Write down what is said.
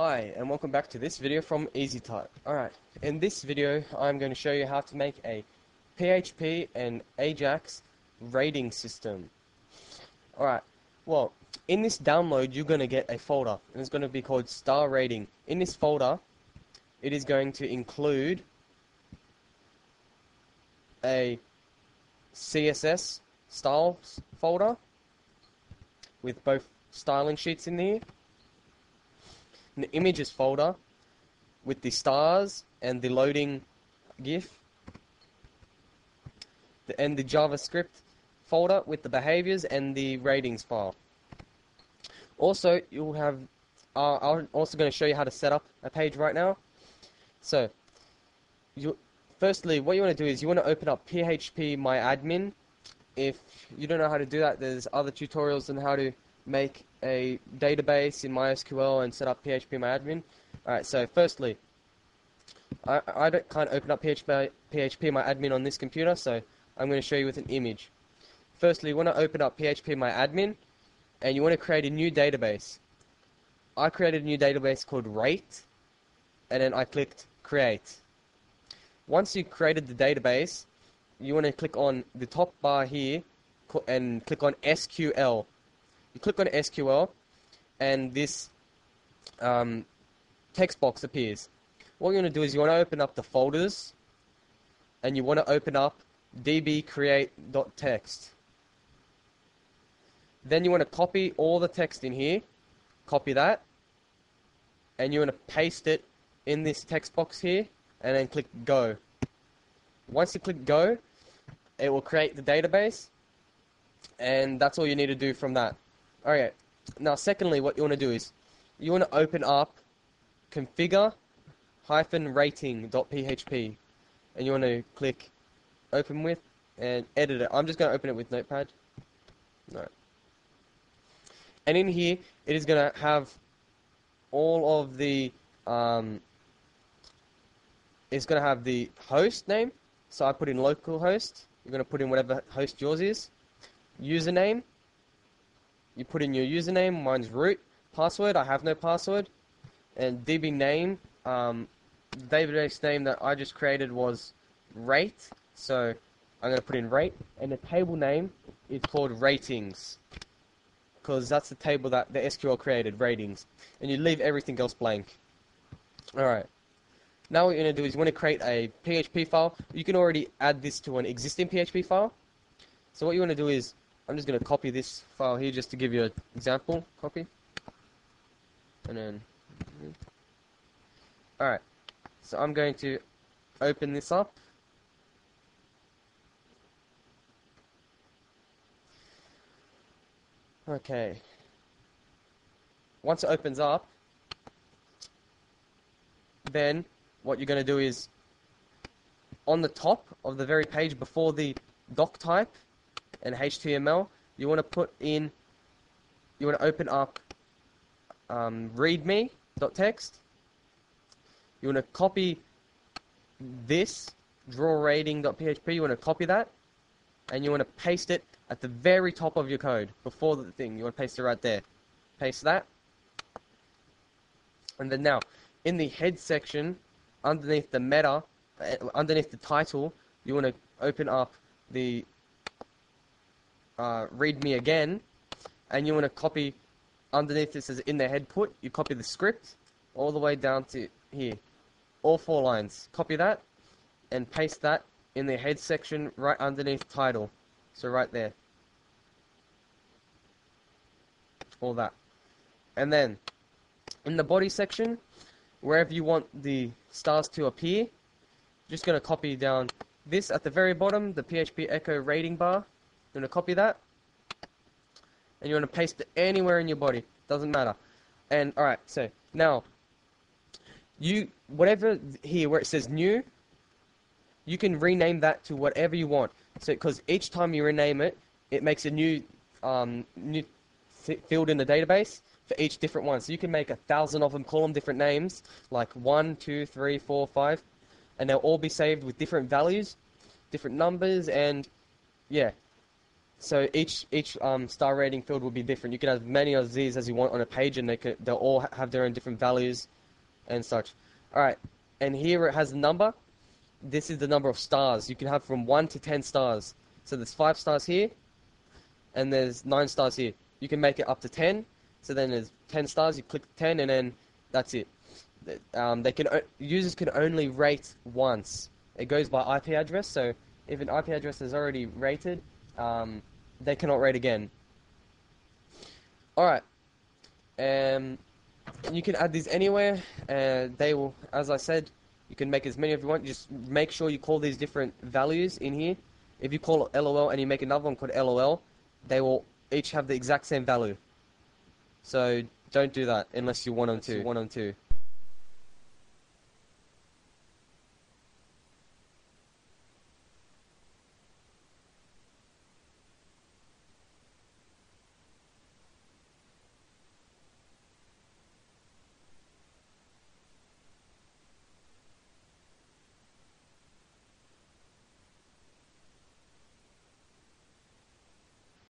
Hi, and welcome back to this video from EZtut. Alright, in this video I'm going to show you how to make a PHP and Ajax rating system. Alright, well, in this download you're going to get a folder, and it's going to be called star rating. In this folder, it is going to include a CSS styles folder with both styling sheets in here, an images folder with the stars and the loading GIF, and the JavaScript folder with the behaviors and the ratings file. Also, you'll have, I'm also going to show you how to set up a page right now. So, firstly, what you want to do is you want to open up PHP My Admin. If you don't know how to do that, there's other tutorials on how to make a database in MySQL and set up PHP My Admin. Alright, so firstly, I can't open up PHP My Admin on this computer, so I'm going to show you with an image. Firstly, you want to open up PHP My Admin, and you want to create a new database. I created a new database called Rate, and then I clicked Create. Once you created the database, you want to click on the top bar here and click on SQL. You click on SQL, and this text box appears. What you want to do is you want to open up the folders, and you want to open up dbcreate.txt. Then you want to copy all the text in here, copy that, and you want to paste it in this text box here, and then click Go. Once you click Go, it will create the database, and that's all you need to do from that. Alright, now secondly, what you want to do is you want to open up configure-rating.php, and you want to click open with and edit it. I'm just going to open it with Notepad. No. And in here, it is going to have all of the it's going to have the host name. So I put in localhost. You're going to put in whatever host yours is. Username. You put in your username. Mine's root. Password. I have no password. And DB name. The database name that I just created was rate. So I'm going to put in rate. And the table name is called ratings, because that's the table that the SQL created, ratings. And you leave everything else blank. Alright. Now what you're going to do is you want to create a PHP file. You can already add this to an existing PHP file. So what you want to do is, I'm just going to copy this file here just to give you an example. Copy. And then, alright. So I'm going to open this up. Okay. Once it opens up, then what you're going to do is, on the top of the very page before the doc type and HTML, you want to put in, you want to open up readme.txt. You want to copy this drawrating.php. You want to copy that, and you want to paste it at the very top of your code before the thing. You want to paste it right there. Paste that, and then now in the head section, underneath the meta, underneath the title, you want to open up the readme again, and you want to copy underneath this as in the head put. You copy the script all the way down to here, all 4 lines. Copy that and paste that in the head section right underneath title. So right there, all that, and then in the body section, wherever you want the stars to appear, just going to copy down this at the very bottom, the PHP echo rating bar. You're going to copy that, and you want to paste it anywhere in your body. Doesn't matter. And alright, so now, whatever here where it says new, you can rename that to whatever you want. So, because each time you rename it, it makes a new field in the database for each different one. So you can make 1,000 of them, call them different names, like 1, 2, 3, 4, 5, and they'll all be saved with different values, different numbers, and yeah. So each star rating field will be different. You can have many of these as you want on a page, and they'll all have their own different values and such. All right, and here it has a number. This is the number of stars. You can have from 1 to 10 stars. So there's 5 stars here, and there's 9 stars here. You can make it up to 10. So then there's 10 stars. You click 10, and then that's it. Users can only rate once. It goes by IP address. So if an IP address is already rated, they cannot rate again. Alright. You can add these anywhere. They will, as I said, you can make as many as you want. Just make sure you call these different values in here. If you call it LOL and you make another one called LOL, they will each have the exact same value. So don't do that unless you want them to.